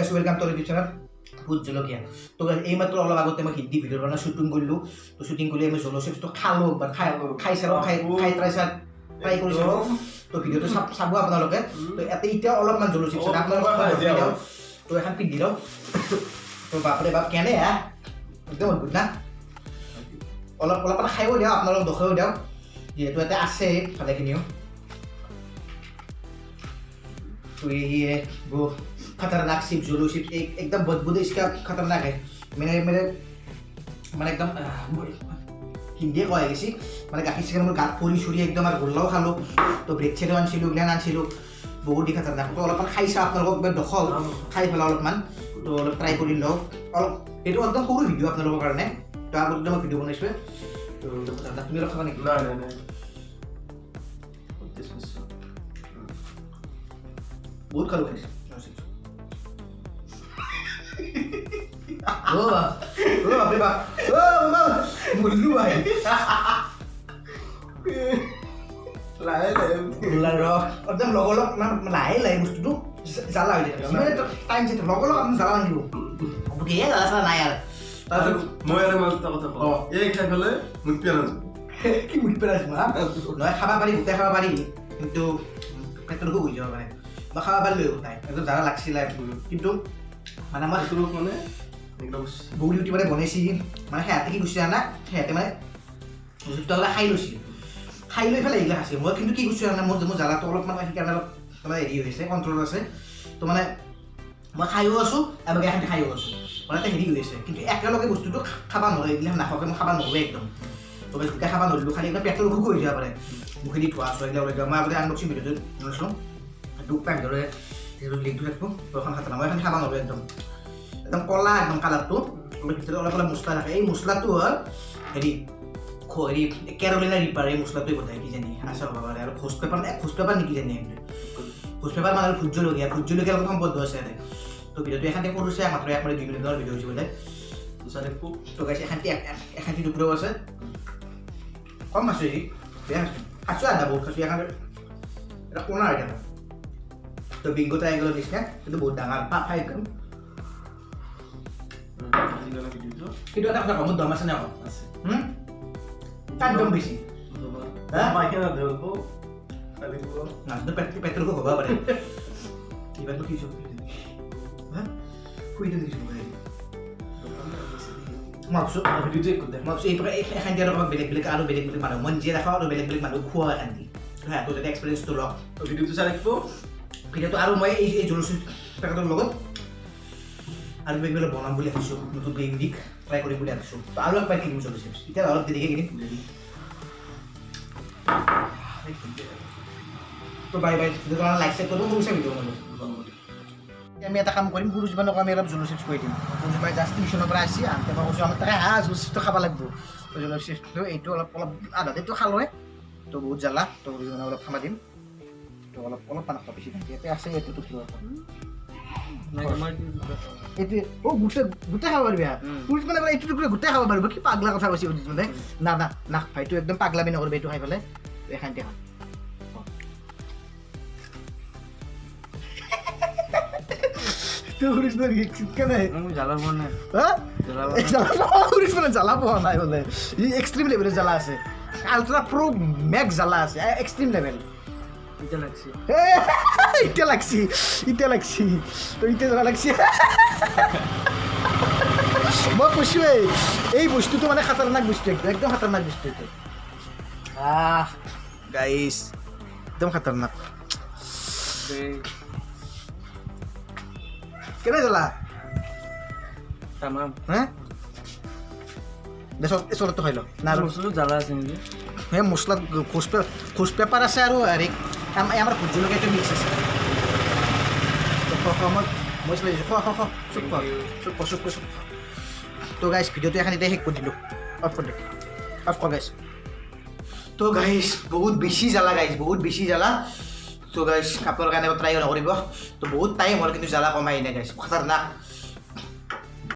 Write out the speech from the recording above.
Guys welcome to YouTube channel ভূত জলকীয়া। তো গাইস এই মাত্র অলপ আগতে মই হিন্দি ভিডিঅ বনাই শুটিং কৰিলো। তো শুটিং কৰি আমি জলচিপছ তো খালো বা খাই ট্ৰাই কৰিছো। তো ভিডিঅটো চাব আপোনালোকে। তো এতিয়া অলপমান জলচিপছ আপোনালোকে তো এখন পিন্ধি লওক। তো বাপৰে বাপ কেনে একদম অদ্ভুত না। অলপ খাইও দিয়ক আপোনালোক দখাইও দিয়ক যিহেতু ইয়াতে আছে ভালেখিনিও। तो ये वो खतरनाक सिप जोलो सिप एकदम बदबूदार इसका खतरनाक है। मैंने एकदम हिंदी कह गई मैं गाखिर चिकेन मोर गात परि चुरी एकदम और गोल्लाओ खालो। तो ब्रेड चेडो आनिलो ग्लेन आनिलो बहुत खतरनाक। तो अलपमान खाइसा आपलोक दखल खाई पेला अलपमान। तो अलप ट्राई कर लो अलप ये एकदम सरू भिडिओ आपलोक कारण। तो आगे मैं भिडिओ बनाई तो तुम अलप खाबा ना बहुत खालो खाइस ओ बाप रे बाप ओ मामा मुल्लू भाई लाए ला रो एकदम लगलग ना लाए लाए बस्तुটো জালা হৈ যায় মানে টাইম যেতে লগলগ আমি জালা লাগিব বুকে জালা জালা নাই আর তার মই আর মালটা কথা কও এই খাই ফেলে মুখ পেরাজ কি মুখ পেরাজ মা নয় খাবা পারি উতে খাবা পারি কিন্তু পেটরকো হই যাবে মানে বা খাওয়া পারলেও তাই একদম যারা লাগছিল কিন্তু মানে আমার শুরু মানে একদম বহু ইউটিউবারে বনাইছি মানে সিহঁতে কি কৈছে জানা সিহঁতে মানে বস্তুটো খাই লৈ পেলাই এইগিলা খাইছে। মই কিন্তু কি কৈছোঁ জানা মোৰ জ্বালাটো অলপমান সেইকাৰণে অলপ মানে হেৰি হৈছে কণ্ট্ৰল আছে। তো মানে মই খাইও আছোঁ আৰু এখান খাইও আছোঁ মানে এটা হেৰি হৈ আছে কিন্তু একেলগে বস্তুটো খাবা নোৱাৰে। এইগিলা নাখাওঁকৈ মই খাবা নোৱাৰোঁ একদম। তো গোটেই খাবা নোৱাৰিলোঁ খালি একদম পেটৰ অসুখ হৈ যাব পাৰে মুখেদি ধোৱা চোৱা এইগিলা ওলাই যাব। মই আগতে আনবক্সিং ভিডিঅ'টো বনাইছিলোঁ দুখ পাই ধৰে লিংকটো থাকব এখন খাতা মই এখন খাবা নোৱাৰোঁ একদম কলা একদম কালাৰটো ভিতৰত অলপ অলপ মছলা থাকে। এই মছলাটো হ'ল হেৰি কেৰলিনা ৰিপাৰ এই মছলাটোৱে বনায় কিজানি আচাৰ হ'ব পাৰে। আৰু খোজ পেপাৰ নেকি জানি খোজ পেপাৰ মানে ভোট জলকীয়া লগত সম্বন্ধ আছে ইয়াতে। তো ভিডিঅ'টো এখানতে কৰিছে মাত্ৰ 1 মিনিট 2 মিনিটৰ ভিডিঅ' হৈছে বোলে। তো গাইছে এখানটি টুকুৰাও আছে কম আছোঁ হেৰি বেয়া খাইছোঁ আধা বহুত খাইছোঁ এখন এটা কোণা আইটেম। তো বিংগো ট্রায়াঙ্গল নিচিনা কিন্তু বহুত ডাঙৰ 5 গ্ৰাম। কিন্তু এটা কথা কমত দাম আছে না আছে তার দাম বেশি হ্যাঁ মাইকে না দেবো খালি দেবো না তো পেট্রোল হবা পারে এবার তো কিছু হ্যাঁ কইতে দিছ ভাই মাপসো ভিডিও চেক করতে মাপসো এই এখান দিয়ে আর বেলেগ আরো বেলেগ মানুষ মন যে রাখা আরো বেলেগ মানুষ খোয়া এখান দিয়ে হ্যাঁ তো যদি এক্সপেরিয়েন্স তো লক ভিডিওটো চাই রাখবো। ভিডিওটো আৰু মই এই জলচিপছ পেকেটৰ লগত আৰু বেগবেলে বনাম বুলি ভাবিছোঁ নতুন ইউনিক ট্ৰাই কৰিম বুলি ভাবিছোঁ। তো আৰু একবাৰ কিনিম জলচিপছ এতিয়া অলপ দেৰিকৈ কিনিম। তো বাই বাই যদি তোমালোকে লাইক চেক কৰিব সৰু চাই ভিডিঅ' বনালোঁ। আমি এটা কাম কৰিম সৰু জীৱনক আমি অলপ জলচিপছ কৰি দিম। সৰু জীৱন জাষ্ট টিউশ্যনৰ পৰা আহিছে আনতে মই কৈছোঁ আমাৰ তাকে জলচিপছটো খাব লাগিব। তো জলচিপছটো এইটো অলপ আধাতেতো খালোঁৱে তো বহুত জ্বালা। তো সৰু জীৱনক অলপ খাব দিম। তো অলপ পানা খাব বেছি ইয়াতে আছে এইটোতো এইটো গোটেই খাব পাৰিবি পুৰুষ মানে এইটো টুকুৰা গোটেই খাব পাৰিব। কি পাগলা কথা কৈছে মানে না ভাইটো একদম পাগলামি নকৰিবি এইটো খাই পেলাই এখানতে খাম। জ্বালা পোৱা নাই বোলে এক্সট্ৰিম লেভেলৰ জ্বালা আছে আল্ট্ৰা প্ৰ' মেক্স জ্বালা আছে এক্সট্ৰিম লেভেল। এতিয়া লাগছি তো এতিয়া জ্বালা লাগছি। মই কৈছোঁৱেই এই বস্তুটো মানে খাতাৰনাক বস্তু একদম খাতাৰনাক বস্তু এইটো গাইছ একদম খাতাৰনাক। কেনে জ্বালা হা চলতো খাই লওঁ না জ্বালা আছে নেকি সেই মছলা খোজ পেপাৰ আছে আৰু হেৰি আমাৰ ভোট জলকীয়াটো মিক্স আছে। মই চুপ তো গাইছ ভিডিঅ'টো এখন এতিয়া শেষ কৰি দিলোঁ অফ কৰ গাইছ। তো গাইছ বহুত বেছি জ্বালা বহুত বেছি জ্বালা। তো গাইছ আপোনালোকে এনেকৈ ট্ৰাই নকৰিব। তো বহুত টাইম হ'ল কিন্তু জ্বালা কমাই নাই গাইছ খাতাৰনাক।